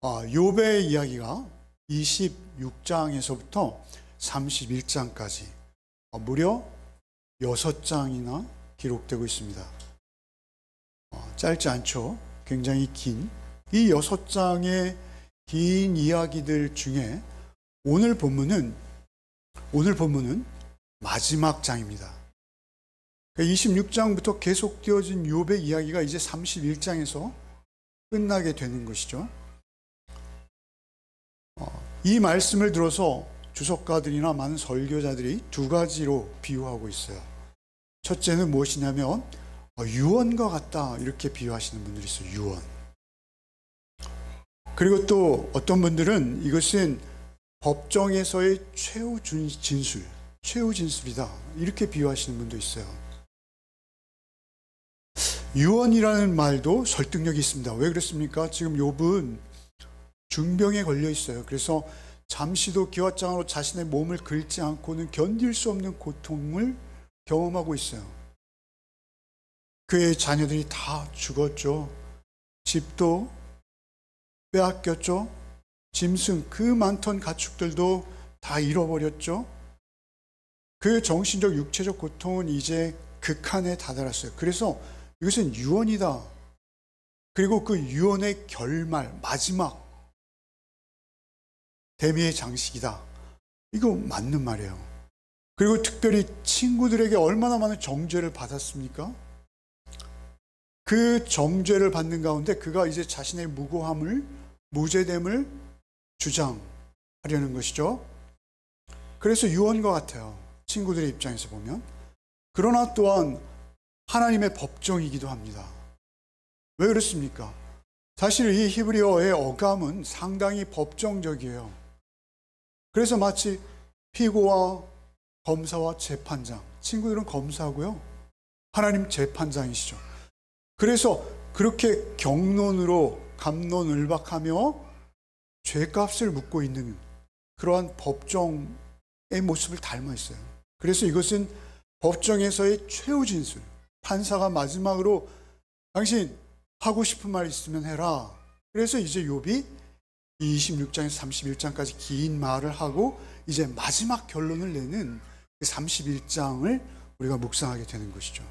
욥의 이야기가 26장에서부터 31장까지 무려 6장이나 기록되고 있습니다. 짧지 않죠? 굉장히 긴 이 6장의 긴 이야기들 중에 오늘 본문은 마지막 장입니다. 26장부터 계속되어진 욥의 이야기가 이제 31장에서 끝나게 되는 것이죠. 이 말씀을 들어서 주석가들이나 많은 설교자들이 두 가지로 비유하고 있어요. 첫째는 무엇이냐면 유언과 같다 이렇게 비유하시는 분들이 있어요. 유언. 그리고 또 어떤 분들은 이것은 법정에서의 최후 진술이다 이렇게 비유하시는 분도 있어요. 유언이라는 말도 설득력이 있습니다. 왜 그렇습니까? 지금 욥은 중병에 걸려 있어요. 그래서 잠시도 기왓장으로 자신의 몸을 긁지 않고는 견딜 수 없는 고통을 경험하고 있어요. 그의 자녀들이 다 죽었죠. 집도 빼앗겼죠. 짐승, 그 많던 가축들도 다 잃어버렸죠. 그 정신적, 육체적 고통은 이제 극한에 다다랐어요. 그래서 이것은 유언이다. 그리고 그 유언의 결말, 마지막 대미의 장식이다. 이거 맞는 말이에요. 그리고 특별히 친구들에게 얼마나 많은 정죄를 받았습니까? 그 정죄를 받는 가운데 그가 이제 자신의 무죄됨을 주장하려는 것이죠. 그래서 유언과 같아요. 친구들의 입장에서 보면. 그러나 또한 하나님의 법정이기도 합니다. 왜 그렇습니까? 사실 이 히브리어의 어감은 상당히 법정적이에요. 그래서 마치 피고와 검사와 재판장, 친구들은 검사고요. 하나님 재판장이시죠. 그래서 그렇게 경론으로 갑론을박하며 죄값을 묻고 있는 그러한 법정의 모습을 닮아 있어요. 그래서 이것은 법정에서의 최후 진술, 판사가 마지막으로 당신 하고 싶은 말 있으면 해라. 그래서 이제 욥이 26장에서 31장까지 긴 말을 하고 이제 마지막 결론을 내는 31장을 우리가 묵상하게 되는 것이죠.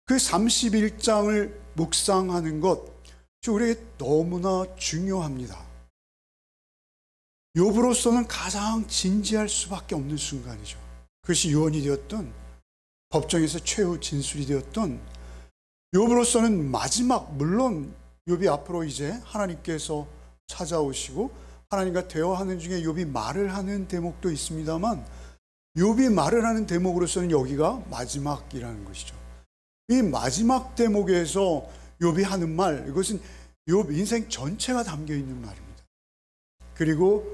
그 31장을 묵상하는 것 우리에게 너무나 중요합니다. 욥으로서는 가장 진지할 수밖에 없는 순간이죠. 그것이 유언이 되었던 법정에서 최후 진술이 되었던 욥으로서는 마지막, 물론 욥이 앞으로 이제 하나님께서 찾아오시고 하나님과 대화하는 중에 욥이 말을 하는 대목도 있습니다만 욥이 말을 하는 대목으로서는 여기가 마지막이라는 것이죠. 이 마지막 대목에서 욥이 하는 말, 이것은 욥 인생 전체가 담겨 있는 말입니다. 그리고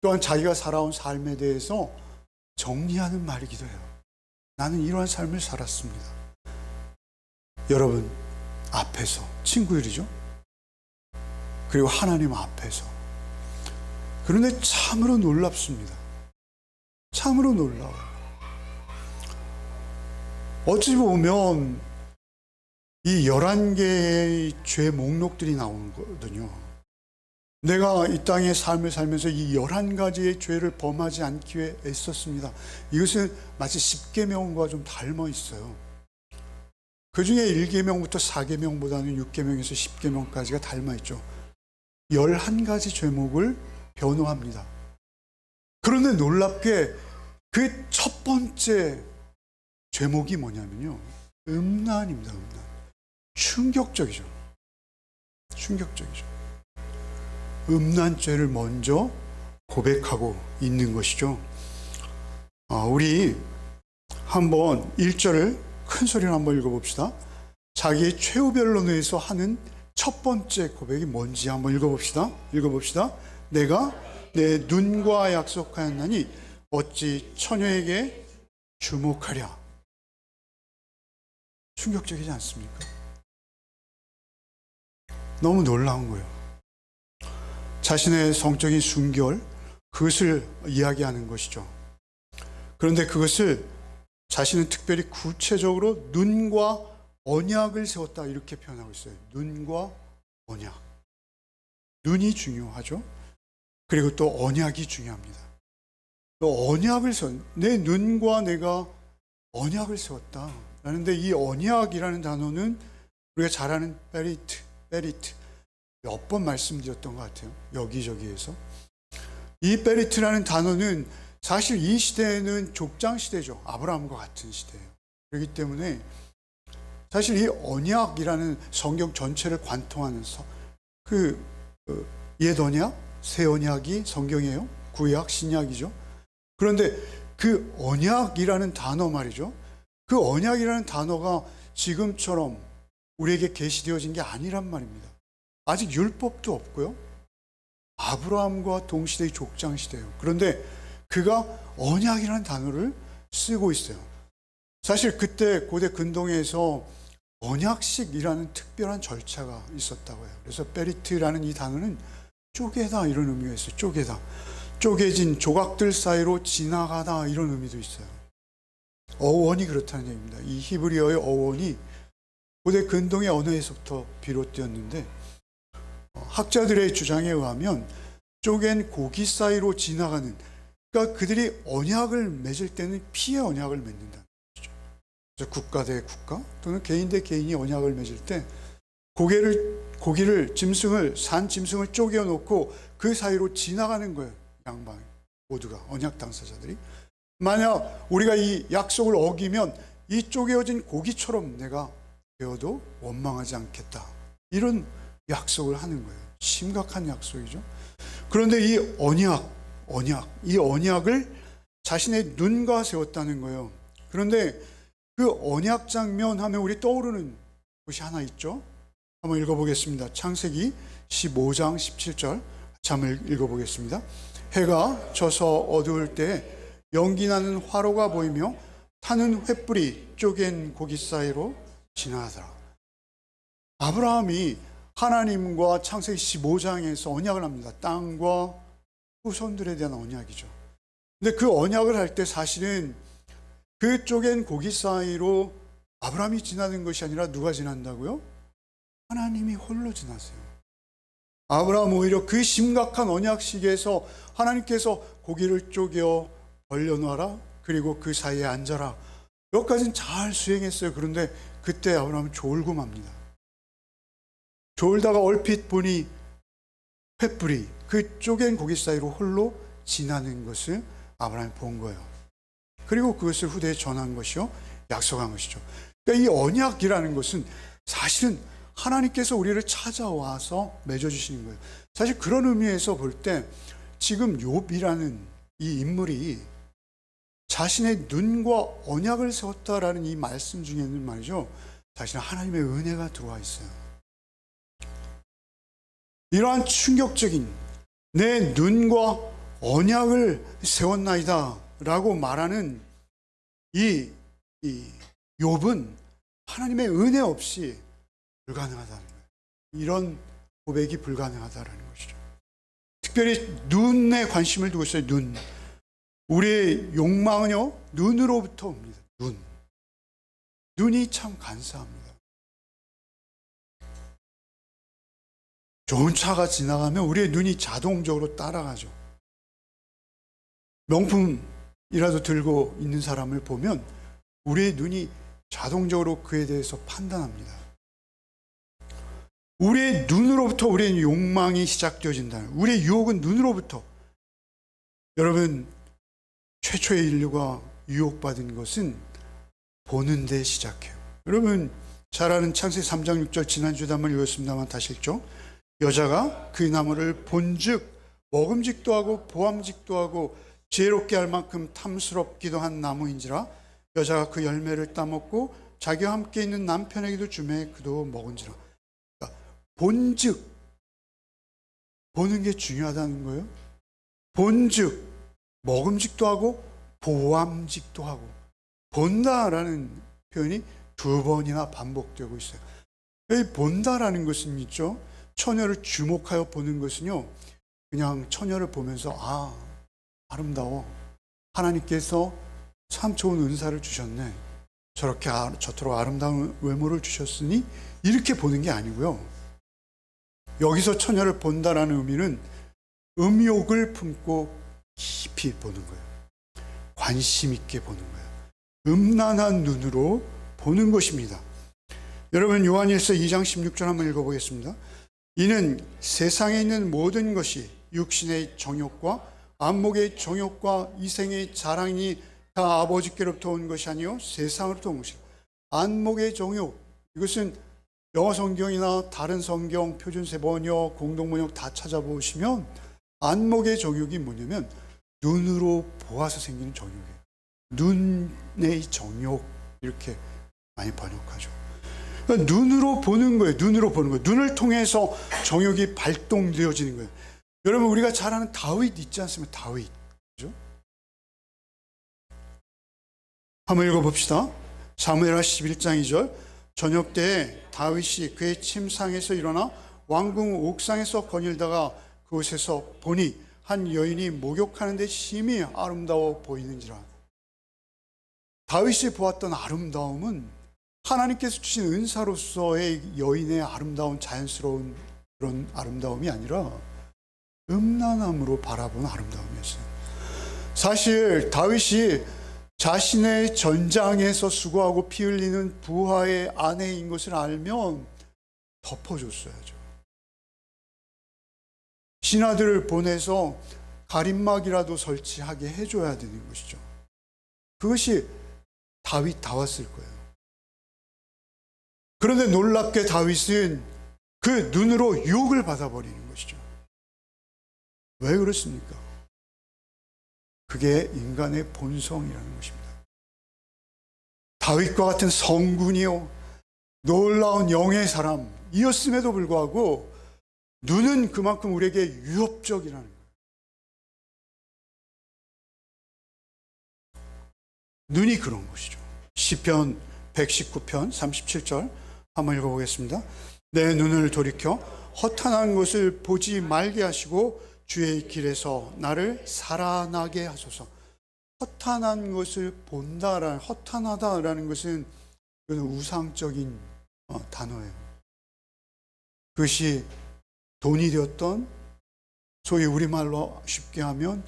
또한 자기가 살아온 삶에 대해서 정리하는 말이기도 해요. 나는 이러한 삶을 살았습니다. 여러분 앞에서, 친구들이죠. 그리고 하나님 앞에서. 그런데 참으로 놀랍습니다. 참으로 놀라워요. 어찌 보면 이 11개의 죄 목록들이 나오는 거거든요. 내가 이 땅의 삶을 살면서 이 11가지의 죄를 범하지 않기 위해 애썼습니다. 이것은 마치 10계명과 좀 닮아 있어요. 그 중에 1계명부터 4계명보다는 6계명에서 10계명까지가 닮아 있죠. 11가지 죄목을 변호합니다. 그런데 놀랍게 그 첫 번째 죄목이 뭐냐면요. 음란입니다. 음란. 충격적이죠. 음란죄를 먼저 고백하고 있는 것이죠. 우리 한번 1절을 큰 소리로 한번 읽어봅시다. 자기의 최후 변론에서 하는 첫 번째 고백이 뭔지 한번 읽어봅시다. 내가 내 눈과 약속하였나니 어찌 처녀에게 주목하랴. 충격적이지 않습니까? 너무 놀라운 거예요. 자신의 성적인 순결, 그것을 이야기하는 것이죠. 그런데 그것을 자신은 특별히 구체적으로 눈과 언약을 세웠다 이렇게 표현하고 있어요. 눈과 언약. 눈이 중요하죠. 그리고 또 언약이 중요합니다. 또 언약을 내 눈과 내가 언약을 세웠다. 라는데 이 언약이라는 단어는 우리가 잘 아는 베리트 몇 번 말씀드렸던 것 같아요. 여기저기에서. 이 베리트라는 단어는 사실 이 시대에는 족장 시대죠. 아브라함과 같은 시대예요. 그렇기 때문에 사실 이 언약이라는 성경 전체를 관통하는 옛 언약, 새 언약이 성경이에요. 구약, 신약이죠. 그런데 그 언약이라는 단어 말이죠. 그 언약이라는 단어가 지금처럼 우리에게 계시되어진 게 아니란 말입니다. 아직 율법도 없고요. 아브라함과 동시대의 족장 시대예요. 그런데 그가 언약이라는 단어를 쓰고 있어요. 사실 그때 고대 근동에서 언약식이라는 특별한 절차가 있었다고 해요. 그래서 베리트라는 이 단어는 쪼개다 이런 의미가 있어요. 쪼개다. 쪼개진 조각들 사이로 지나가다 이런 의미도 있어요. 어원이 그렇다는 얘기입니다. 이 히브리어의 어원이 고대 근동의 언어에서부터 비롯되었는데 학자들의 주장에 의하면 쪼갠 고기 사이로 지나가는, 그러니까 그들이 언약을 맺을 때는 피의 언약을 맺는다는 거죠. 그래서 국가 대 국가 또는 개인 대 개인이 언약을 맺을 때 고기를 산 짐승을 쪼개 놓고 그 사이로 지나가는 거예요. 양방 모두가, 언약 당사자들이. 만약 우리가 이 약속을 어기면 이 쪼개어진 고기처럼 내가 되어도 원망하지 않겠다, 이런 약속을 하는 거예요. 심각한 약속이죠. 그런데 이 언약을 자신의 눈과 세웠다는 거예요. 그런데 그 언약 장면 하면 우리 떠오르는 것이 하나 있죠. 한번 읽어보겠습니다. 창세기 15장 17절 잠을 읽어보겠습니다. 해가 져서 어두울 때 연기 나는 화로가 보이며 타는 횃불이 쪼갠 고기 사이로 지나가더라. 아브라함이 하나님과 창세기 15장에서 언약을 합니다. 땅과 후손들에 대한 언약이죠. 근데 그 언약을 할 때 사실은 그 쪼갠 고기 사이로 아브라함이 지나는 것이 아니라 누가 지난다고요? 하나님이 홀로 지나세요. 아브라함 오히려 그 심각한 언약식에서 하나님께서 고기를 쪼개어 벌려놓아라, 그리고 그 사이에 앉아라, 여기까지는 잘 수행했어요. 그런데 그때 아브라함은 졸고 맙니다. 졸다가 얼핏 보니 횃불이 그 쪼갠 고기 사이로 홀로 지나는 것을 아브라함이 본 거예요. 그리고 그것을 후대에 전한 것이요, 약속한 것이죠. 그러니까 이 언약이라는 것은 사실은 하나님께서 우리를 찾아와서 맺어주시는 거예요. 사실 그런 의미에서 볼 때 지금 욥이라는 이 인물이 자신의 눈과 언약을 세웠다라는 이 말씀 중에는 말이죠, 사실은 하나님의 은혜가 들어와 있어요. 이러한 충격적인 내 눈과 언약을 세웠나이다 라고 말하는 이 욥은 하나님의 은혜 없이 불가능하다는 거예요. 이런 고백이 불가능하다는 것이죠. 특별히 눈에 관심을 두고 있어요. 눈. 우리의 욕망은요, 눈으로부터 옵니다. 눈이 참 간사합니다. 좋은 차가 지나가면 우리의 눈이 자동적으로 따라가죠. 명품이라도 들고 있는 사람을 보면 우리의 눈이 자동적으로 그에 대해서 판단합니다. 우리의 눈으로부터 우리의 욕망이 시작되어진다는, 우리의 유혹은 눈으로부터. 여러분, 최초의 인류가 유혹받은 것은 보는 데 시작해요. 여러분 잘 아는 창세기 3장 6절 지난주에 한번 읽었습니다만 다시 읽죠. 여자가 그 나무를 본즉 먹음직도 하고 보암직도 하고 지혜롭게 할 만큼 탐스럽기도 한 나무인지라 여자가 그 열매를 따먹고 자기와 함께 있는 남편에게도 주매 그도 먹은지라. 그러니까 본즉, 보는 게 중요하다는 거예요. 본즉 먹음직도 하고 보암직도 하고, 본다라는 표현이 2번이나 반복되고 있어요. 이 본다라는 것은 있죠, 처녀를 주목하여 보는 것은요, 그냥 처녀를 보면서 아름다워, 하나님께서 참 좋은 은사를 주셨네, 저토록 아름다운 외모를 주셨으니 이렇게 보는 게 아니고요. 여기서 처녀를 본다라는 의미는 음욕을 품고 깊이 보는 거예요. 관심 있게 보는 거예요. 음란한 눈으로 보는 것입니다. 여러분, 요한일서 2장 16절 한번 읽어보겠습니다. 이는 세상에 있는 모든 것이 육신의 정욕과 안목의 정욕과 이생의 자랑이 다 아버지께로부터 온 것이 아니요 세상으로부터 온 것이라. 안목의 정욕, 이것은 영어 성경이나 다른 성경, 표준세 번역, 공동번역 다 찾아보시면 안목의 정욕이 뭐냐면 눈으로 보아서 생기는 정욕이에요. 눈의 정욕, 이렇게 많이 번역하죠. 그러니까 눈으로 보는 거예요. 눈으로 보는 거예요. 눈을 통해서 정욕이 발동되어지는 거예요. 여러분, 우리가 잘 아는 다윗 있지 않습니까? 다윗. 그죠? 한번 읽어봅시다. 사무엘하 11장 2절. 저녁 때에 다윗이 그의 침상에서 일어나 왕궁 옥상에서 거닐다가 그곳에서 보니 한 여인이 목욕하는데 심히 아름다워 보이는지라. 다윗이 보았던 아름다움은 하나님께서 주신 은사로서의 여인의 아름다운 자연스러운 그런 아름다움이 아니라 음란함으로 바라본 아름다움이었어요. 사실 다윗이 자신의 전장에서 수고하고 피 흘리는 부하의 아내인 것을 알면 덮어줬어야죠. 신하들을 보내서 가림막이라도 설치하게 해줘야 되는 것이죠. 그것이 다윗다웠을 거예요. 그런데 놀랍게 다윗은 그 눈으로 유혹을 받아버리는 것이죠. 왜 그렇습니까? 그게 인간의 본성이라는 것입니다. 다윗과 같은 성군이요, 놀라운 영의 사람이었음에도 불구하고 눈은 그만큼 우리에게 위협적이라는 거예요. 눈이 그런 것이죠. 시편 119편 37절 한번 읽어보겠습니다. 내 눈을 돌이켜 허탄한 것을 보지 말게 하시고 주의 길에서 나를 살아나게 하소서. 허탄한 것을 본다라는, 허탄하다라는 것은 우상적인 단어예요. 그것이 돈이 되었던, 소위 우리말로 쉽게 하면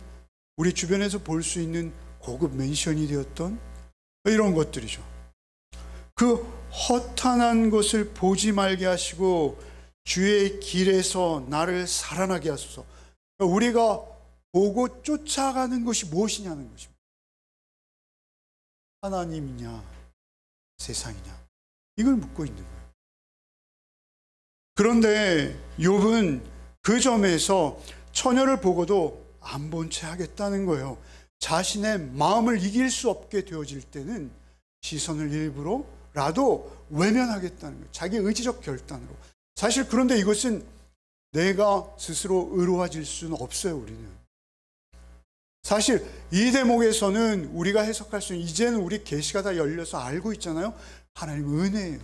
우리 주변에서 볼 수 있는 고급 맨션이 되었던 이런 것들이죠. 그 허탄한 것을 보지 말게 하시고 주의 길에서 나를 살아나게 하소서. 우리가 보고 쫓아가는 것이 무엇이냐는 것입니다. 하나님이냐 세상이냐, 이걸 묻고 있는 거예요. 그런데 욥은 그 점에서 처녀를 보고도 안 본 채 하겠다는 거예요. 자신의 마음을 이길 수 없게 되어질 때는 시선을 일부러라도 외면하겠다는 거예요. 자기 의지적 결단으로. 사실 그런데 이것은 내가 스스로 의로워질 수는 없어요. 우리는 사실 이 대목에서는 우리가 해석할 수 있는, 이제는 우리 계시가 다 열려서 알고 있잖아요. 하나님 은혜예요.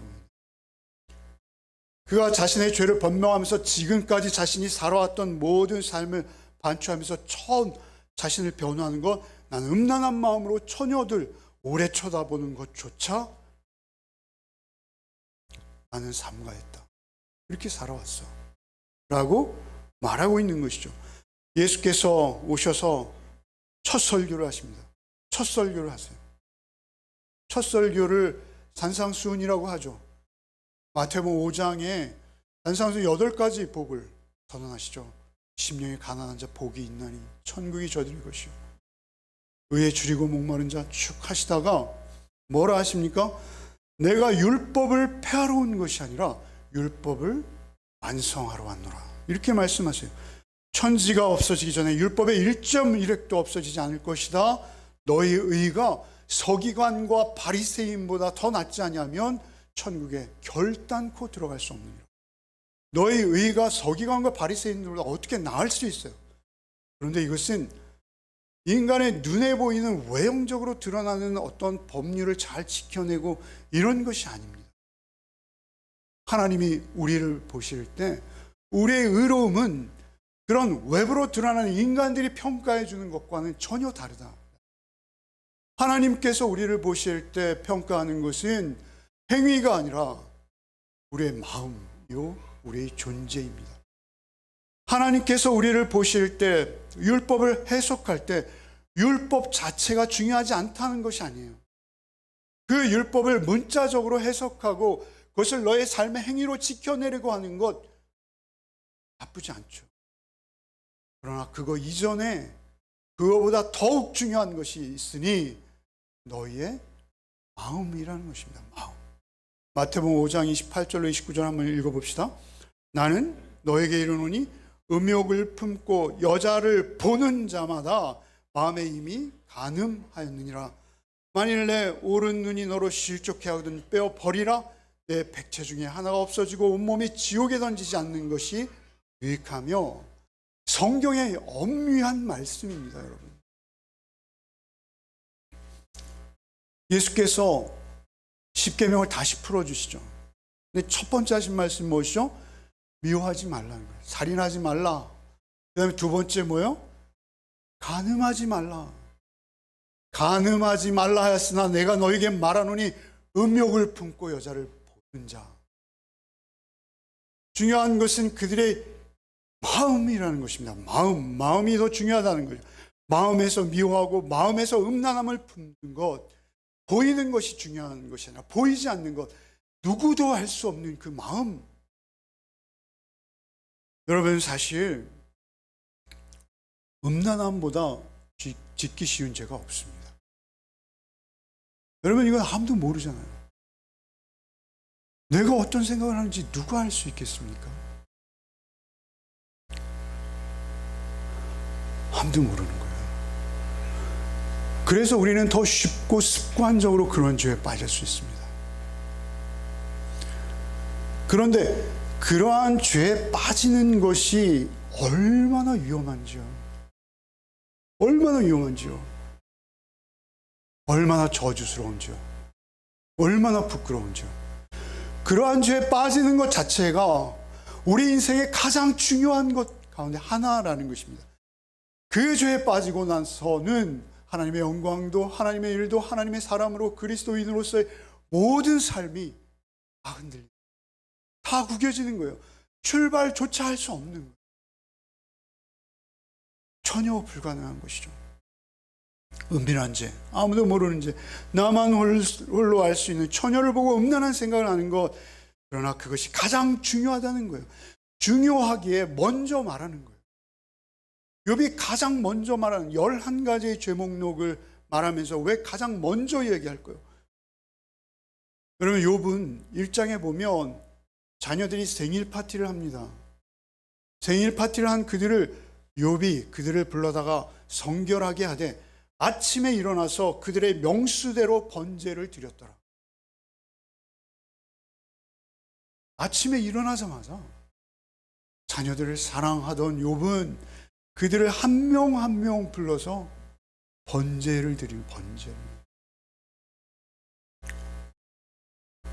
그가 자신의 죄를 변명하면서 지금까지 자신이 살아왔던 모든 삶을 반추하면서 처음 자신을 변호하는 것, 나는 음란한 마음으로 처녀들 오래 쳐다보는 것조차 나는 삼가했다, 이렇게 살아왔어 라고 말하고 있는 것이죠. 예수께서 오셔서 첫 설교를 하십니다. 첫 설교를 하세요. 첫 설교를 산상수훈이라고 하죠. 마태복음 5장에 산상수훈 8가지 복을 선언하시죠. 심령이 가난한 자 복이 있나니 천국이 저들의 것이요, 의에 줄이고 목마른 자 쭉 하시다가 뭐라 하십니까? 내가 율법을 폐하러 온 것이 아니라 율법을 완성하러 왔노라, 이렇게 말씀하세요. 천지가 없어지기 전에 율법의 1.1획도 없어지지 않을 것이다. 너희 의가 서기관과 바리새인보다 더 낫지 아니하면 천국에 결단코 들어갈 수 없느니라. 너희 의가 서기관과 바리새인들보다 어떻게 나을 수 있어요? 그런데 이것은 인간의 눈에 보이는 외형적으로 드러나는 어떤 법률을 잘 지켜내고 이런 것이 아닙니다. 하나님이 우리를 보실 때 우리의 의로움은 그런 외부로 드러나는 인간들이 평가해 주는 것과는 전혀 다르다. 하나님께서 우리를 보실 때 평가하는 것은 행위가 아니라 우리의 마음이요, 우리의 존재입니다. 하나님께서 우리를 보실 때, 율법을 해석할 때 율법 자체가 중요하지 않다는 것이 아니에요. 그 율법을 문자적으로 해석하고 그것을 너의 삶의 행위로 지켜내려고 하는 것 나쁘지 않죠. 그러나 그거 이전에 그거보다 더욱 중요한 것이 있으니 너희의 마음이라는 것입니다. 마음. 마태복음 5장 28절로 29절 한번 읽어봅시다. 나는 너에게 이르노니 음욕을 품고 여자를 보는 자마다 마음에 이미 간음하였느니라. 만일 내 오른 눈이 너로 실족해 하거든 빼어 버리라. 내 백체 중에 하나가 없어지고 온몸이 지옥에 던지지 않는 것이 유익하며. 성경의 엄미한 말씀입니다, 여러분. 예수께서 십계명을 다시 풀어주시죠. 근데 첫 번째 하신 말씀 무엇이죠? 미워하지 말라는 거예요. 살인하지 말라. 그 다음에 두 번째 뭐예요? 간음하지 말라. 간음하지 말라 하였으나 내가 너에게 말하노니 음욕을 품고 여자를 보는 자. 중요한 것은 그들의 마음이라는 것입니다. 마음이 더 중요하다는 거죠. 마음에서 미워하고 마음에서 음란함을 품는 것, 보이는 것이 중요한 것이 아니라 보이지 않는 것, 누구도 할 수 없는 그 마음. 여러분, 사실 음란함보다 짓기 쉬운 죄가 없습니다. 여러분, 이건 아무도 모르잖아요. 내가 어떤 생각을 하는지 누가 알 수 있겠습니까? 아무도 모르는 거예요. 그래서 우리는 더 쉽고 습관적으로 그런 죄에 빠질 수 있습니다. 그런데 그러한 죄에 빠지는 것이 얼마나 위험한지요. 얼마나 위험한지요. 얼마나 저주스러운지요. 얼마나 부끄러운지요. 그러한 죄에 빠지는 것 자체가 우리 인생의 가장 중요한 것 가운데 하나라는 것입니다. 그 죄에 빠지고 나서는 하나님의 영광도 하나님의 일도 하나님의 사람으로 그리스도인으로서의 모든 삶이 다 흔들립니다. 다 구겨지는 거예요. 출발조차 할 수 없는 거예요. 전혀 불가능한 것이죠. 은밀한 죄, 아무도 모르는 죄, 나만 홀로 알 수 있는 처녀를 보고 음란한 생각을 하는 것. 그러나 그것이 가장 중요하다는 거예요. 중요하기에 먼저 말하는 거예요. 욥이 가장 먼저 말하는 11가지의 죄 목록을 말하면서 왜 가장 먼저 얘기할 거예요? 여러분, 욥은 1장에 보면 자녀들이 생일 파티를 합니다. 생일 파티를 한 욥이 그들을 불러다가 성결하게 하되 아침에 일어나서 그들의 명수대로 번제를 드렸더라. 아침에 일어나자마자 자녀들을 사랑하던 욥은 그들을 한 명 한 명 불러서 번제를 드린 번제를.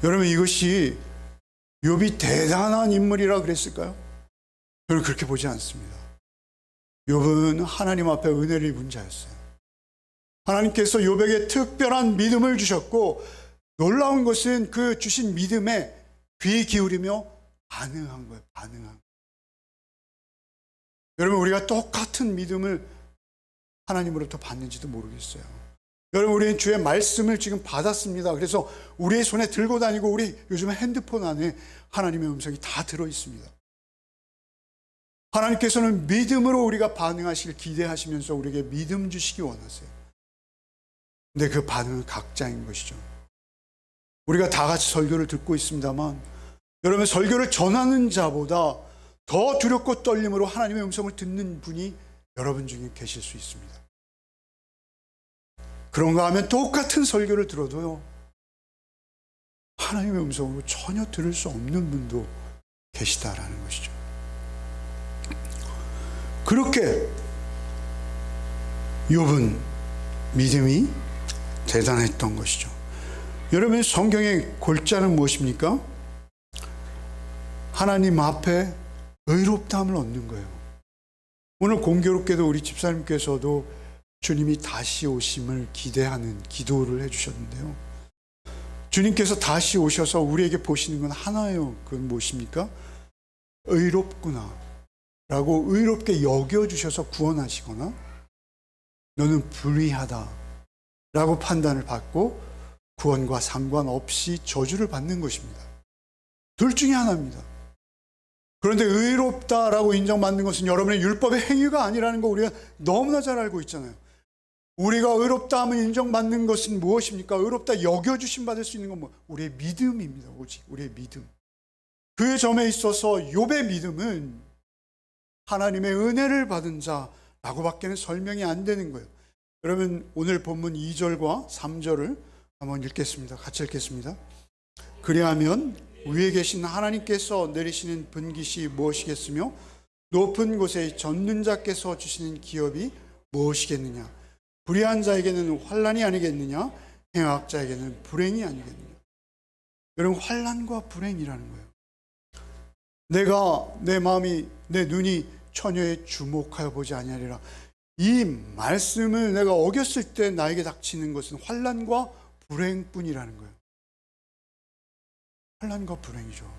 여러분, 이것이 욥이 대단한 인물이라 그랬을까요? 저는 그렇게 보지 않습니다. 욥은 하나님 앞에 은혜를 입은 자였어요. 하나님께서 욥에게 특별한 믿음을 주셨고 놀라운 것은 그 주신 믿음에 귀 기울이며 반응한 거예요. 반응한. 여러분, 우리가 똑같은 믿음을 하나님으로부터 받는지도 모르겠어요. 여러분, 우리는 주의 말씀을 지금 받았습니다. 그래서 우리의 손에 들고 다니고 우리 요즘에 핸드폰 안에 하나님의 음성이 다 들어있습니다. 하나님께서는 믿음으로 우리가 반응하시길 기대하시면서 우리에게 믿음 주시기 원하세요. 근데 그 반응은 각자인 것이죠. 우리가 다 같이 설교를 듣고 있습니다만 여러분, 설교를 전하는 자보다 더 두렵고 떨림으로 하나님의 음성을 듣는 분이 여러분 중에 계실 수 있습니다. 그런가 하면 똑같은 설교를 들어도요, 하나님의 음성으로 전혀 들을 수 없는 분도 계시다라는 것이죠. 그렇게 욥은 믿음이 대단했던 것이죠. 여러분, 성경의 골자는 무엇입니까? 하나님 앞에 의롭다함을 얻는 거예요. 오늘 공교롭게도 우리 집사님께서도 주님이 다시 오심을 기대하는 기도를 해주셨는데요. 주님께서 다시 오셔서 우리에게 보시는 건 하나예요. 그건 무엇입니까? 의롭구나. 라고 의롭게 여겨주셔서 구원하시거나 너는 불의하다 라고 판단을 받고 구원과 상관없이 저주를 받는 것입니다. 둘 중에 하나입니다. 그런데 의롭다라고 인정받는 것은 여러분의 율법의 행위가 아니라는 거 우리가 너무나 잘 알고 있잖아요. 우리가 의롭다 하면 인정받는 것은 무엇입니까? 의롭다 여겨주심 받을 수 있는 건 우리의 믿음입니다. 오직 우리의 믿음. 그 점에 있어서 욥의 믿음은 하나님의 은혜를 받은 자라고 밖에는 설명이 안 되는 거예요. 여러분 오늘 본문 2절과 3절을 한번 읽겠습니다. 같이 읽겠습니다. 그리하면 위에 계신 하나님께서 내리시는 분깃이 무엇이겠으며 높은 곳에 젖는 자께서 주시는 기업이 무엇이겠느냐. 불의한 자에게는 환난이 아니겠느냐. 행악자에게는 불행이 아니겠느냐. 여러분 환난과 불행이라는 거예요. 내가 내 마음이 내 눈이 처녀에 주목하여 보지 아니하리라. 이 말씀을 내가 어겼을 때 나에게 닥치는 것은 환난과 불행뿐이라는 거예요. 환난과 불행이죠.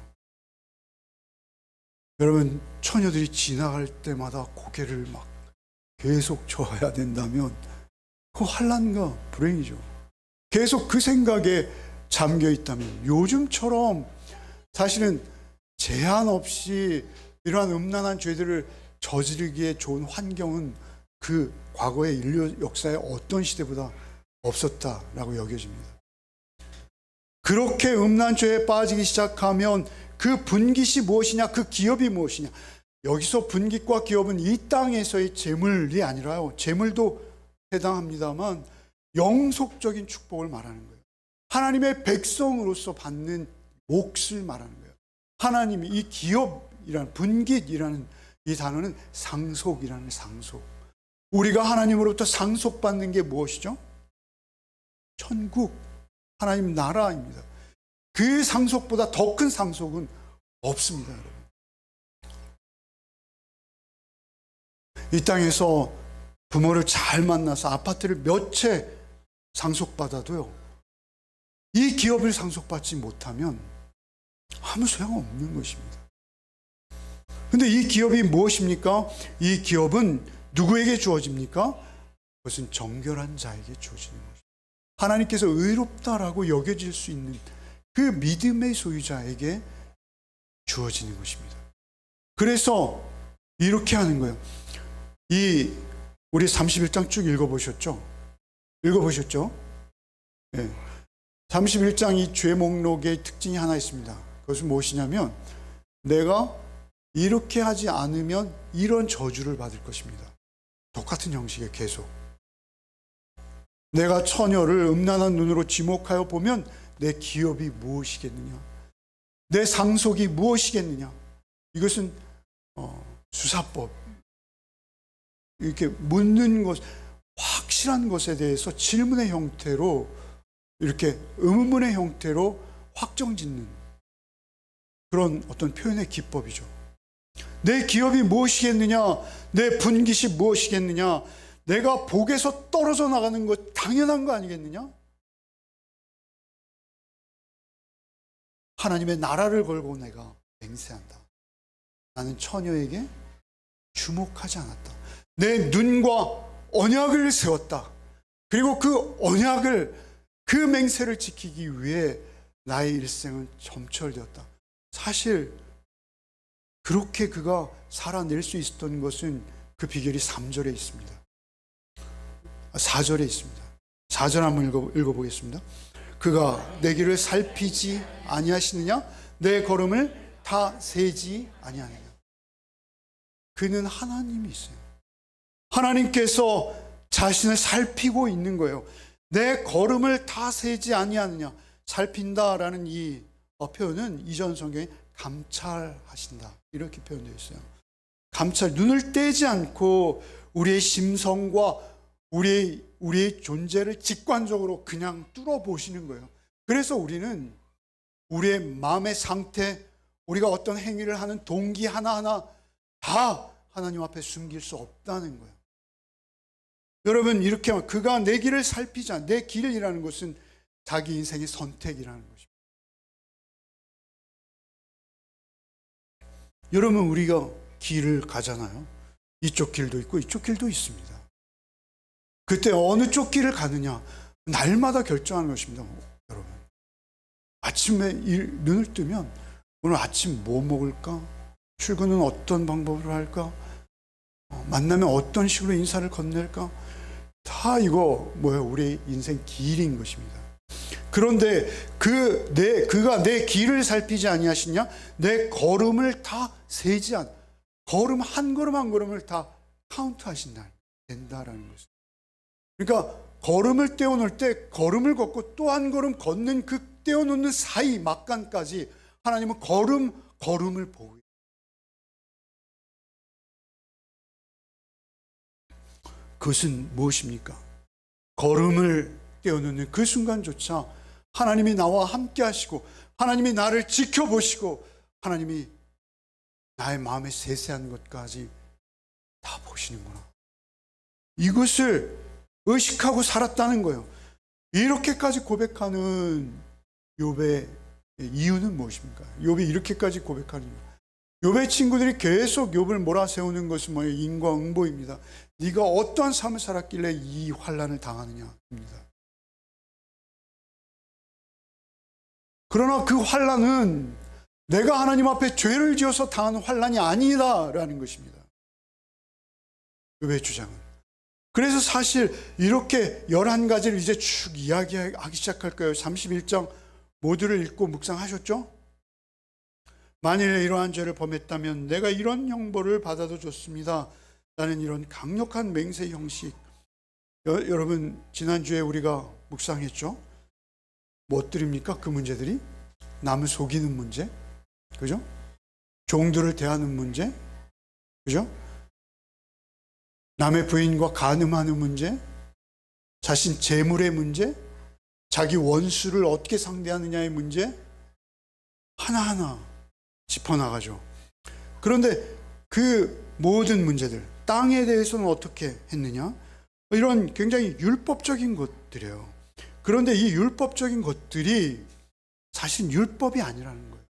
여러분 처녀들이 지나갈 때마다 고개를 막 계속 저어야 된다면 그 환난과 불행이죠. 계속 그 생각에 잠겨 있다면 요즘처럼 사실은 제한 없이 이러한 음란한 죄들을 저지르기에 좋은 환경은 그 과거의 인류 역사의 어떤 시대보다 없었다라고 여겨집니다. 그렇게 음란 죄에 빠지기 시작하면 그 분깃이 무엇이냐, 그 기업이 무엇이냐. 여기서 분깃과 기업은 이 땅에서의 재물이 아니라요. 재물도 해당합니다만 영속적인 축복을 말하는 거예요. 하나님의 백성으로서 받는 몫을 말하는 거예요. 하나님이 이 기업이라는 분깃이라는 이 단어는 상속이라는 상속. 우리가 하나님으로부터 상속받는 게 무엇이죠? 천국, 하나님 나라입니다. 그 상속보다 더 큰 상속은 없습니다, 여러분. 이 땅에서 부모를 잘 만나서 아파트를 몇 채 상속받아도요, 이 기업을 상속받지 못하면 아무 소용없는 것입니다. 근데 이 기업이 무엇입니까? 이 기업은 누구에게 주어집니까? 그것은 정결한 자에게 주어지는 것입니다. 하나님께서 의롭다라고 여겨질 수 있는 그 믿음의 소유자에게 주어지는 것입니다. 그래서 이렇게 하는 거예요. 우리 31장 쭉 읽어보셨죠? 네. 31장 이 죄 목록의 특징이 하나 있습니다. 그것은 무엇이냐면 내가 이렇게 하지 않으면 이런 저주를 받을 것입니다. 똑같은 형식에 계속. 내가 처녀를 음란한 눈으로 지목하여 보면 내 기업이 무엇이겠느냐, 내 상속이 무엇이겠느냐. 이것은 수사법, 이렇게 묻는 것, 확실한 것에 대해서 질문의 형태로, 이렇게 의문문의 형태로 확정짓는 그런 어떤 표현의 기법이죠. 내 기업이 무엇이겠느냐, 내 분깃이 무엇이겠느냐, 내가 복에서 떨어져 나가는 것 당연한 거 아니겠느냐? 하나님의 나라를 걸고 내가 맹세한다. 나는 처녀에게 주목하지 않았다. 내 눈과 언약을 세웠다. 그리고 그 언약을, 그 맹세를 지키기 위해 나의 일생은 점철되었다. 사실 그렇게 그가 살아낼 수 있었던 것은 그 비결이 3절에 있습니다. 4절에 있습니다. 4절 한번 읽어보겠습니다. 그가 내 길을 살피지 아니하시느냐? 내 걸음을 다 세지 아니하느냐? 그는 하나님이 있어요. 하나님께서 자신을 살피고 있는 거예요. 내 걸음을 다 세지 아니하느냐? 살핀다라는 이 표현은 이전 성경에 감찰하신다 이렇게 표현되어 있어요. 감찰, 눈을 떼지 않고 우리의 심성과 우리의 존재를 직관적으로 그냥 뚫어보시는 거예요. 그래서 우리는 우리의 마음의 상태, 우리가 어떤 행위를 하는 동기 하나하나 다 하나님 앞에 숨길 수 없다는 거예요. 여러분, 이렇게 하면 그가 내 길을 살피자. 내 길이라는 것은 자기 인생의 선택이라는 것입니다. 여러분, 우리가 길을 가잖아요. 이쪽 길도 있고 이쪽 길도 있습니다. 그때 어느 쪽 길을 가느냐 날마다 결정하는 것입니다. 여러분, 아침에 눈을 뜨면 오늘 아침 뭐 먹을까? 출근은 어떤 방법으로 할까? 만나면 어떤 식으로 인사를 건넬까? 다 이거 우리 인생 길인 것입니다. 그런데 그가 내 길을 살피지 아니하시냐? 내 걸음을 다 세지 않. 걸음 한 걸음 한 걸음을 다 카운트하신다. 된다라는 것입니다. 그러니까 걸음을 떼어놓을 때 걸음을 걷고 또 한 걸음 걷는 그 떼어놓는 사이 막간까지 하나님은 걸음을 보고. 그것은 무엇입니까? 걸음을 떼어놓는 그 순간조차 하나님이 나와 함께 하시고 하나님이 나를 지켜보시고 하나님이 나의 마음에 세세한 것까지 다 보시는구나. 이것을 의식하고 살았다는 거예요. 이렇게까지 고백하는 욥의 이유는 무엇입니까? 욥이 이렇게까지 고백하는 이유. 욥의 친구들이 계속 욥을 몰아세우는 것은 뭐예요? 인과응보입니다. 네가 어떠한 삶을 살았길래 이 환난을 당하느냐입니다. 그러나 그 환난은 내가 하나님 앞에 죄를 지어서 당하는 환난이 아니다라는 것입니다. 욥의 주장은. 그래서 사실 이렇게 11가지를 이제 쭉 이야기하기 시작할 거예요. 31장 모두를 읽고 묵상하셨죠? 만일에 이러한 죄를 범했다면 내가 이런 형벌을 받아도 좋습니다. 라는 이런 강력한 맹세 형식. 여러분 지난주에 우리가 묵상했죠? 무엇들입니까? 그 문제들이 남을 속이는 문제, 그죠? 종들을 대하는 문제, 그죠? 남의 부인과 간음하는 문제, 자신 재물의 문제, 자기 원수를 어떻게 상대하느냐의 문제, 하나하나 짚어나가죠. 그런데 그 모든 문제들, 땅에 대해서는 어떻게 했느냐? 이런 굉장히 율법적인 것들이에요. 그런데 이 율법적인 것들이 사실 율법이 아니라는 거예요.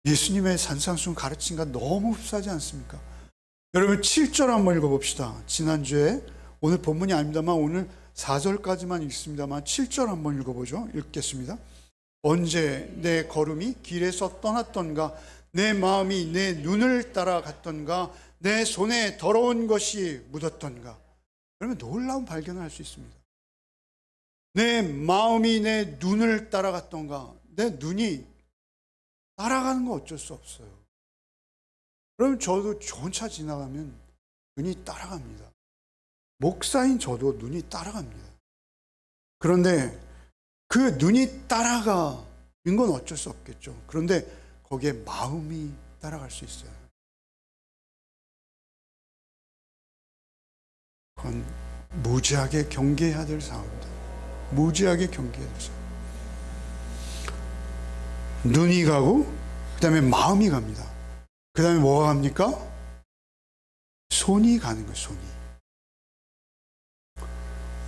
예수님의 산상수훈 가르침과 너무 흡사하지 않습니까? 여러분 7절 한번 읽어봅시다. 지난주에 오늘 본문이 아닙니다만 오늘 4절까지만 읽습니다만 7절 한번 읽어보죠. 읽겠습니다. 언제 내 걸음이 길에서 떠났던가 내 마음이 내 눈을 따라갔던가 내 손에 더러운 것이 묻었던가. 그러면 놀라운 발견을 할 수 있습니다. 내 마음이 내 눈을 따라갔던가. 내 눈이 따라가는 거 어쩔 수 없어요. 그럼 저도 좋은 차 지나가면 눈이 따라갑니다. 목사인 저도 눈이 따라갑니다. 그런데 그 눈이 따라가는 건 어쩔 수 없겠죠. 그런데 거기에 마음이 따라갈 수 있어요. 그건 무지하게 경계해야 될 상황입니다. 무지하게 경계해야 될 상황. 눈이 가고 그 다음에 마음이 갑니다. 그 다음에 뭐가 갑니까? 손이 가는 거예요. 손이.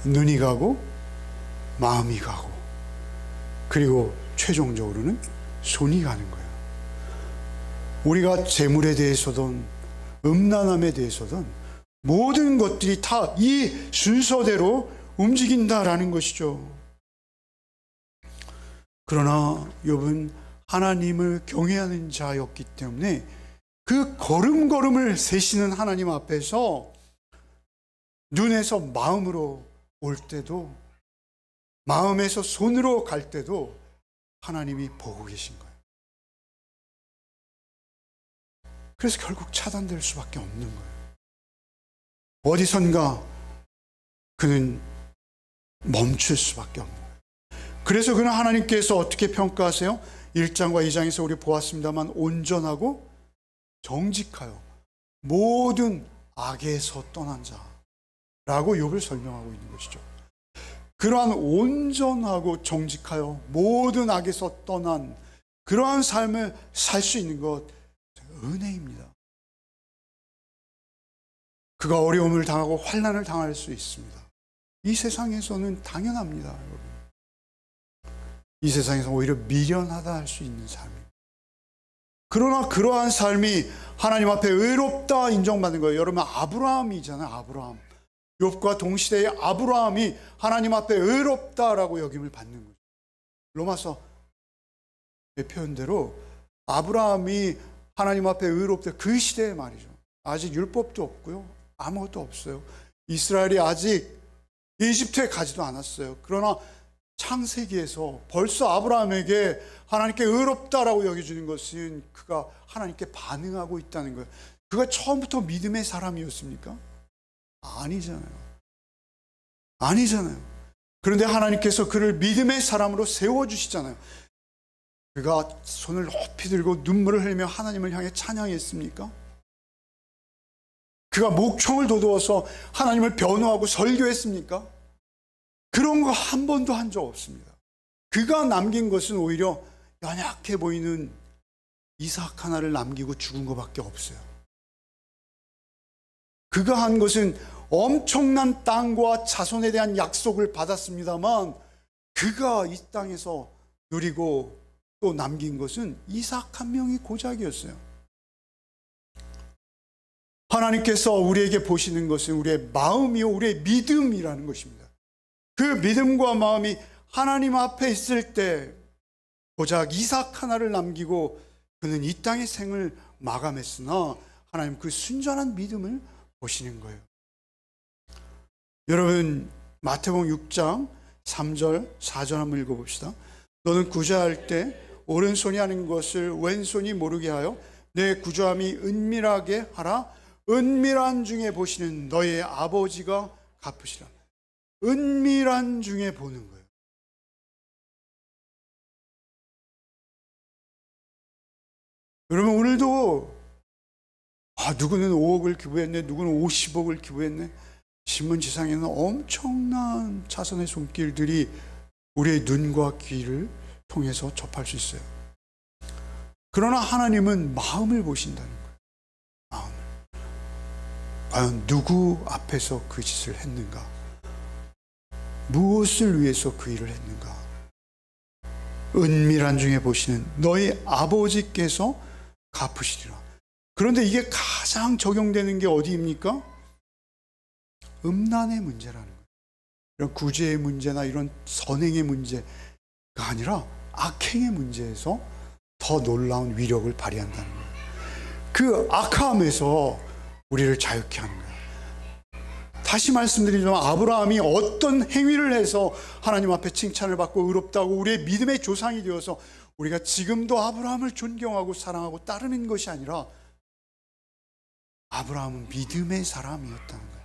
눈이 가고 마음이 가고 그리고 최종적으로는 손이 가는 거예요. 우리가 재물에 대해서든 음란함에 대해서든 모든 것들이 다 이 순서대로 움직인다라는 것이죠. 그러나 욥은 하나님을 경외하는 자였기 때문에 그 걸음걸음을 세시는 하나님 앞에서 눈에서 마음으로 올 때도 마음에서 손으로 갈 때도 하나님이 보고 계신 거예요. 그래서 결국 차단될 수밖에 없는 거예요. 어디선가 그는 멈출 수밖에 없는 거예요. 그래서 그는 하나님께서 어떻게 평가하세요? 1장과 2장에서 우리 보았습니다만 온전하고 정직하여 모든 악에서 떠난 자라고 욥을 설명하고 있는 것이죠. 그러한 온전하고 정직하여 모든 악에서 떠난 그러한 삶을 살 수 있는 것 은혜입니다. 그가 어려움을 당하고 환난을 당할 수 있습니다. 이 세상에서는 당연합니다, 여러분. 이 세상에서 오히려 미련하다 할 수 있는 삶입니다. 그러나 그러한 삶이 하나님 앞에 의롭다 인정받는 거예요. 여러분, 아브라함이잖아요. 아브라함. 욥과 동시대의 아브라함이 하나님 앞에 의롭다라고 여김을 받는 거죠. 로마서의 표현대로 아브라함이 하나님 앞에 의롭다, 그 시대의 말이죠. 아직 율법도 없고요, 아무것도 없어요. 이스라엘이 아직 이집트에 가지도 않았어요. 그러나 창세기에서 벌써 아브라함에게 하나님께 의롭다라고 여겨주는 것은 그가 하나님께 반응하고 있다는 거예요. 그가 처음부터 믿음의 사람이었습니까? 아니잖아요. 그런데 하나님께서 그를 믿음의 사람으로 세워주시잖아요. 그가 손을 높이 들고 눈물을 흘리며 하나님을 향해 찬양했습니까? 그가 목청을 돋워서 하나님을 변호하고 설교했습니까? 그런 거 한 번도 한 적 없습니다. 그가 남긴 것은 오히려 연약해 보이는 이삭 하나를 남기고 죽은 것밖에 없어요. 그가 한 것은 엄청난 땅과 자손에 대한 약속을 받았습니다만 그가 이 땅에서 누리고 또 남긴 것은 이삭 한 명이 고작이었어요. 하나님께서 우리에게 보시는 것은 우리의 마음이요, 우리의 믿음이라는 것입니다. 그 믿음과 마음이 하나님 앞에 있을 때 고작 이삭 하나를 남기고 그는 이 땅의 생을 마감했으나 하나님 그 순전한 믿음을 보시는 거예요. 여러분, 마태복음 6장 3절 4절 한번 읽어봅시다. 너는 구제할 때 오른손이 하는 것을 왼손이 모르게 하여 내 구제함이 은밀하게 하라. 은밀한 중에 보시는 너의 아버지가 갚으시라. 은밀한 중에 보는 거예요. 여러분, 오늘도 누구는 5억을 기부했네, 누구는 50억을 기부했네. 신문지상에는 엄청난 자선의 손길들이 우리의 눈과 귀를 통해서 접할 수 있어요. 그러나 하나님은 마음을 보신다는 거예요. 마음을. 과연 누구 앞에서 그 짓을 했는가? 무엇을 위해서 그 일을 했는가? 은밀한 중에 보시는 너희 아버지께서 갚으시리라. 그런데 이게 가장 적용되는 게 어디입니까? 음란의 문제라는 거예요. 이런 구제의 문제나 이런 선행의 문제가 아니라 악행의 문제에서 더 놀라운 위력을 발휘한다는 거예요. 그 악함에서 우리를 자유케 하는 거예요. 다시 말씀드리지만 아브라함이 어떤 행위를 해서 하나님 앞에 칭찬을 받고 의롭다고 우리의 믿음의 조상이 되어서 우리가 지금도 아브라함을 존경하고 사랑하고 따르는 것이 아니라 아브라함은 믿음의 사람이었다는 거예요.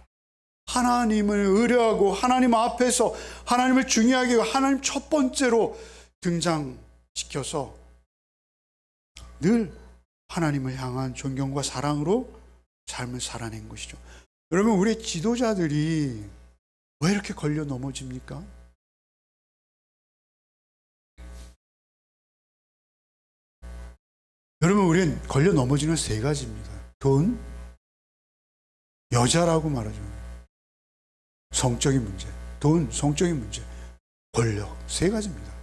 하나님을 의뢰하고 하나님 앞에서 하나님을 중요하게 하고 하나님 첫 번째로 등장시켜서 늘 하나님을 향한 존경과 사랑으로 삶을 살아낸 것이죠. 여러분, 우리 지도자들이 왜 이렇게 걸려 넘어집니까? 여러분, 우리는 걸려 넘어지는 세 가지입니다. 돈, 여자라고 말하죠. 성적인 문제, 돈, 성적인 문제, 권력, 세 가지입니다.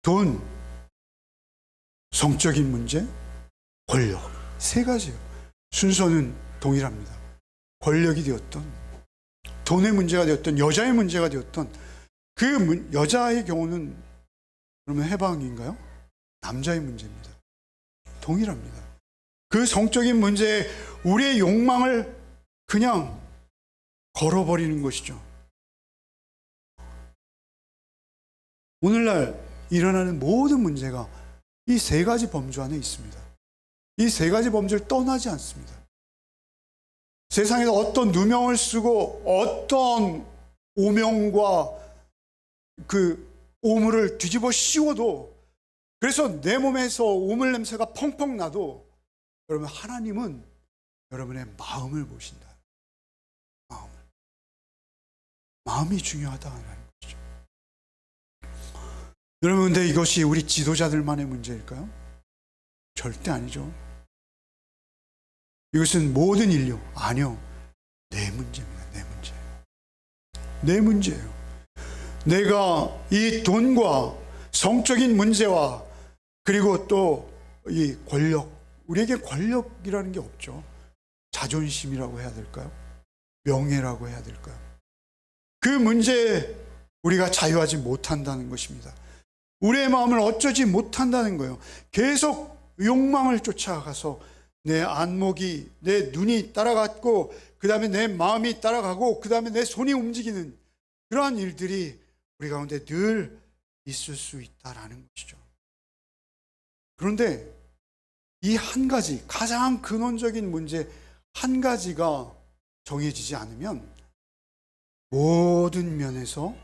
돈, 성적인 문제, 권력, 세 가지예요. 순서는 동일합니다. 권력이 되었던, 돈의 문제가 되었던, 여자의 문제가 되었던, 그 여자의 경우는 그러면 해방인가요? 남자의 문제입니다. 동일합니다. 그 성적인 문제에 우리의 욕망을 그냥 걸어버리는 것이죠. 오늘날 일어나는 모든 문제가 이 세 가지 범주 안에 있습니다. 이 세 가지 범주를 떠나지 않습니다. 세상에서 어떤 누명을 쓰고 어떤 오명과 그 오물을 뒤집어 씌워도, 그래서 내 몸에서 오물 냄새가 펑펑 나도 여러분, 하나님은 여러분의 마음을 보신다. 마음이 중요하다는 거죠. 여러분, 근데 이것이 우리 지도자들만의 문제일까요? 절대 아니죠. 이것은 모든 인류, 아니요, 내 문제입니다. 내 문제예요. 내가 이 돈과 성적인 문제와 그리고 또 이 권력, 우리에게 권력이라는 게 없죠. 자존심이라고 해야 될까요? 명예라고 해야 될까요? 그 문제에 우리가 자유하지 못한다는 것입니다. 우리의 마음을 어쩌지 못한다는 거예요. 계속 욕망을 쫓아가서 내 안목이, 내 눈이 따라갔고, 그 다음에 내 마음이 따라가고, 그 다음에 내 손이 움직이는 그러한 일들이 우리 가운데 늘 있을 수 있다라는 것이죠. 그런데 이 한 가지, 가장 근원적인 문제 한 가지가 정해지지 않으면 모든 면에서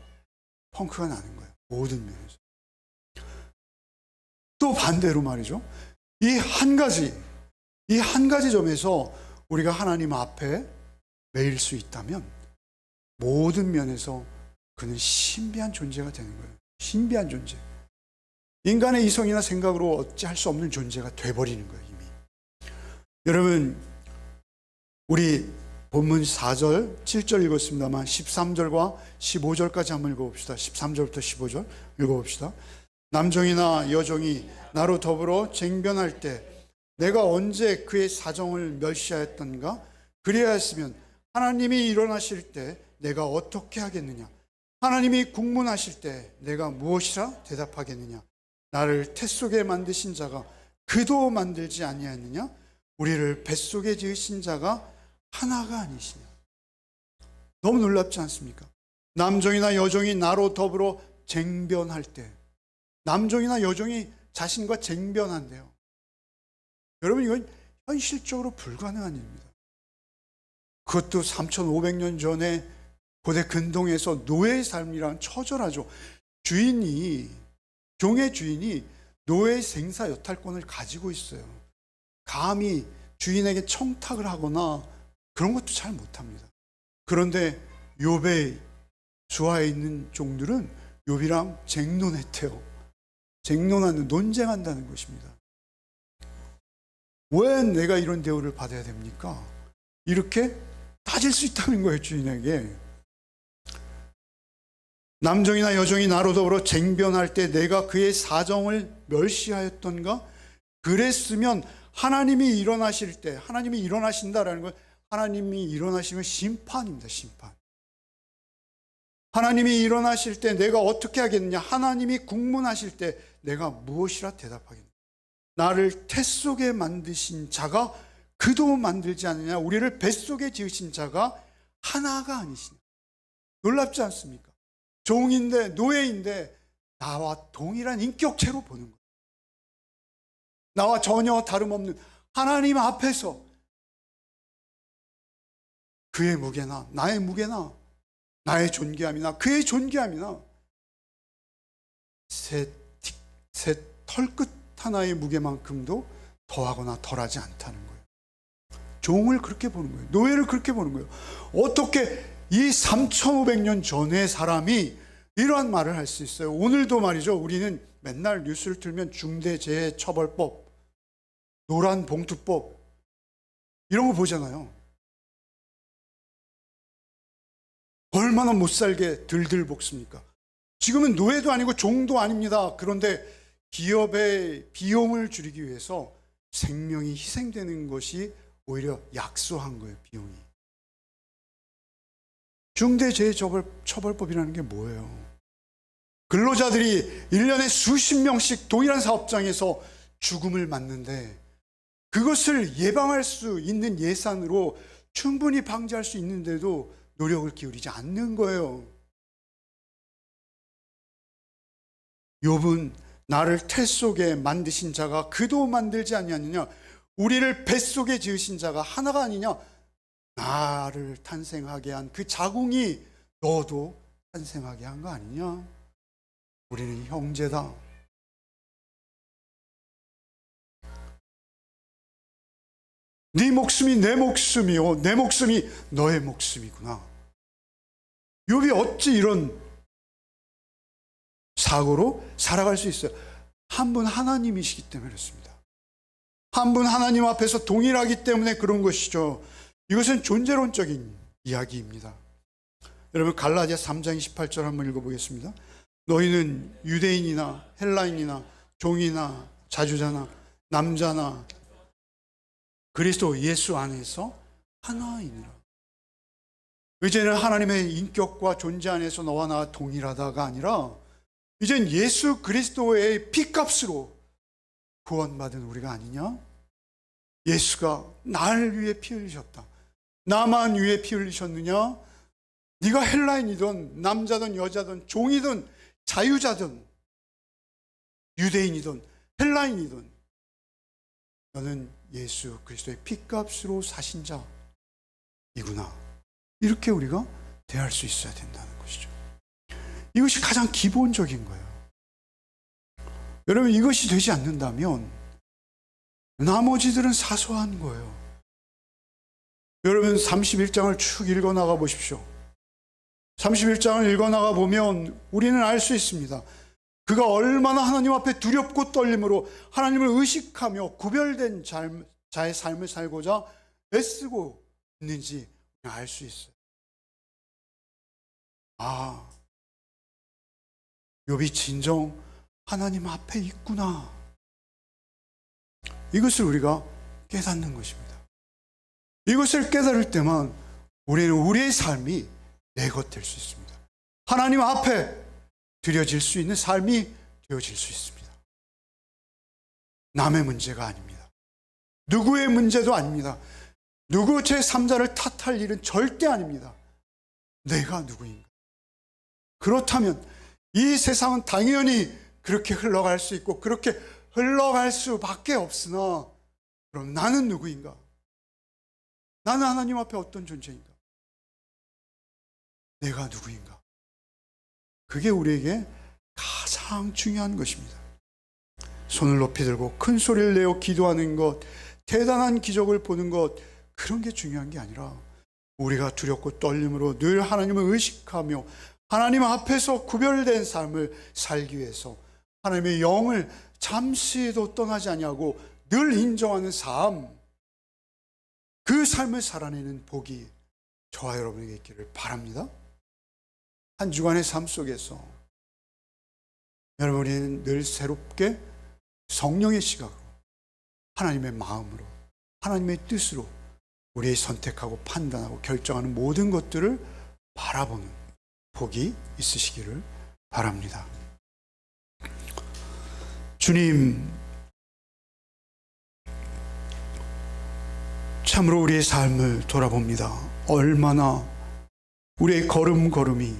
펑크가 나는 거예요. 모든 면에서. 또 반대로 말이죠. 이 한 가지 점에서 우리가 하나님 앞에 매일 수 있다면 모든 면에서 그는 신비한 존재가 되는 거예요. 신비한 존재. 인간의 이성이나 생각으로 어찌할 수 없는 존재가 돼버리는 거예요, 이미. 여러분, 우리 본문 4절, 7절 읽었습니다만 13절과 15절까지 한번 읽어봅시다. 13절부터 15절 읽어봅시다. 남종이나 여종이 나로 더불어 쟁변할 때 내가 언제 그의 사정을 멸시하였던가? 그리하였으면 하나님이 일어나실 때 내가 어떻게 하겠느냐? 하나님이 국문하실 때 내가 무엇이라 대답하겠느냐? 나를 태 속에 만드신 자가 그도 만들지 아니하였느냐? 우리를 뱃속에 지으신 자가 하나가 아니시냐? 너무 놀랍지 않습니까? 남종이나 여종이 나로 더불어 쟁변할 때, 남종이나 여종이 자신과 쟁변한대요. 여러분, 이건 현실적으로 불가능한 일입니다. 그것도 3,500년 전에 고대 근동에서 노예의 삶이란 처절하죠. 종의 주인이 노예 생사 여탈권을 가지고 있어요. 감히 주인에게 청탁을 하거나 그런 것도 잘 못합니다. 그런데 욥의 수하에 있는 종들은 욥이랑 쟁론했대요. 쟁론하는, 논쟁한다는 것입니다. 왜 내가 이런 대우를 받아야 됩니까? 이렇게 따질 수 있다는 거예요, 주인에게. 남종이나 여종이 나로 더불어 쟁변할 때 내가 그의 사정을 멸시하였던가? 그랬으면 하나님이 일어나실 때, 하나님이 일어나신다라는 건 하나님이 일어나시면 심판입니다, 심판. 하나님이 일어나실 때 내가 어떻게 하겠느냐? 하나님이 국문하실 때 내가 무엇이라 대답하겠느냐? 나를 태 속에 만드신 자가 그도 만들지 않느냐? 우리를 뱃속에 지으신 자가 하나가 아니시냐? 놀랍지 않습니까? 종인데, 노예인데 나와 동일한 인격체로 보는 거예요. 나와 전혀 다름없는 하나님 앞에서 그의 무게나 나의 무게나 나의 존귀함이나 그의 존귀함이나 새 털끝 하나의 무게만큼도 더하거나 덜하지 않다는 거예요. 종을 그렇게 보는 거예요. 노예를 그렇게 보는 거예요. 어떻게 이 3,500년 전의 사람이 이러한 말을 할 수 있어요? 오늘도 말이죠. 우리는 맨날 뉴스를 틀면 중대재해처벌법, 노란봉투법 이런 거 보잖아요. 얼마나 못살게 들들 볶습니까? 지금은 노예도 아니고 종도 아닙니다. 그런데 기업의 비용을 줄이기 위해서 생명이 희생되는 것이 오히려 약소한 거예요, 비용이. 중대재해처벌법이라는 게 뭐예요? 근로자들이 1년에 수십 명씩 동일한 사업장에서 죽음을 맞는데 그것을 예방할 수 있는 예산으로 충분히 방지할 수 있는데도 노력을 기울이지 않는 거예요. 욥은 나를 태 속에 만드신 자가 그도 만들지 아니하느냐? 우리를 뱃속에 지으신 자가 하나가 아니냐? 나를 탄생하게 한 그 자궁이 너도 탄생하게 한 거 아니냐? 우리는 형제다. 네 목숨이 내 목숨이요, 내 목숨이 너의 목숨이구나. 욥이 어찌 이런 사고로 살아갈 수 있어요? 한 분 하나님이시기 때문에 그렇습니다. 한 분 하나님 앞에서 동일하기 때문에 그런 것이죠. 이것은 존재론적인 이야기입니다. 여러분, 갈라디아 3장 28절 한번 읽어보겠습니다. 너희는 유대인이나 헬라인이나 종이나 자주자나 남자나 그리스도 예수 안에서 하나이니라. 이제는 하나님의 인격과 존재 안에서 너와 나 동일하다가 아니라 이젠 예수 그리스도의 피값으로 구원받은 우리가 아니냐? 예수가 날 위해 피 흘리셨다. 나만 위해 피 흘리셨느냐? 네가 헬라인이든 남자든 여자든 종이든 자유자든 유대인이든 헬라인이든 너는 예수 그리스도의 피값으로 사신 자이구나. 이렇게 우리가 대할 수 있어야 된다는 것이죠. 이것이 가장 기본적인 거예요. 여러분, 이것이 되지 않는다면 나머지들은 사소한 거예요. 여러분 31장을 쭉 읽어나가 보십시오. 31장을 읽어나가 보면 우리는 알 수 있습니다. 그가 얼마나 하나님 앞에 두렵고 떨림으로 하나님을 의식하며 구별된 자의 삶을 살고자 애쓰고 있는지 알 수 있어요. 아, 욥이 진정 하나님 앞에 있구나. 이것을 우리가 깨닫는 것입니다. 이것을 깨달을 때만 우리는 우리의 삶이 내 것 될 수 있습니다. 하나님 앞에 드려질 수 있는 삶이 되어질 수 있습니다. 남의 문제가 아닙니다. 누구의 문제도 아닙니다. 누구 제3자를 탓할 일은 절대 아닙니다. 내가 누구인가? 그렇다면 이 세상은 당연히 그렇게 흘러갈 수 있고 그렇게 흘러갈 수밖에 없으나 그럼 나는 누구인가? 나는 하나님 앞에 어떤 존재인가? 내가 누구인가? 그게 우리에게 가장 중요한 것입니다. 손을 높이 들고 큰 소리를 내어 기도하는 것, 대단한 기적을 보는 것, 그런 게 중요한 게 아니라 우리가 두렵고 떨림으로 늘 하나님을 의식하며 하나님 앞에서 구별된 삶을 살기 위해서 하나님의 영을 잠시도 떠나지 아니하고 늘 인정하는 삶, 그 삶을 살아내는 복이 저와 여러분에게 있기를 바랍니다. 한 주간의 삶 속에서 여러분이 늘 새롭게 성령의 시각으로 하나님의 마음으로 하나님의 뜻으로 우리의 선택하고 판단하고 결정하는 모든 것들을 바라보는 복이 있으시기를 바랍니다. 주님, 참으로 우리의 삶을 돌아봅니다. 얼마나 우리의 걸음걸음이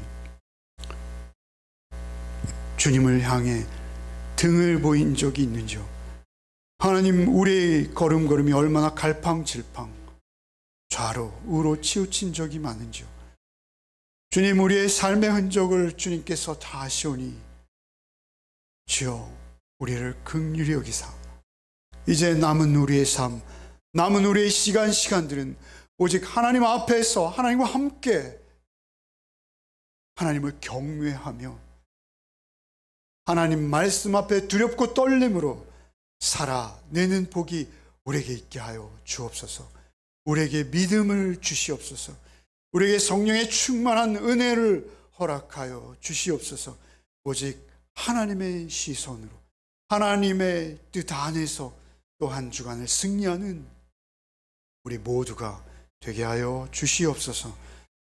주님을 향해 등을 보인 적이 있는지요. 하나님, 우리의 걸음걸음이 얼마나 갈팡질팡 좌로 우로 치우친 적이 많은지요. 주님, 우리의 삶의 흔적을 주님께서 다 아시오니 주여 우리를 긍휼히 여기사 이제 남은 우리의 삶, 남은 우리의 시간들은 오직 하나님 앞에서 하나님과 함께 하나님을 경외하며 하나님 말씀 앞에 두렵고 떨림으로 살아내는 복이 우리에게 있게 하여 주옵소서. 우리에게 믿음을 주시옵소서. 우리에게 성령의 충만한 은혜를 허락하여 주시옵소서. 오직 하나님의 시선으로 하나님의 뜻 안에서 또 한 주간을 승리하는 우리 모두가 되게 하여 주시옵소서.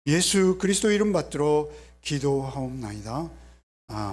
예수 그리스도 이름 받들어 기도하옵나이다. 아멘.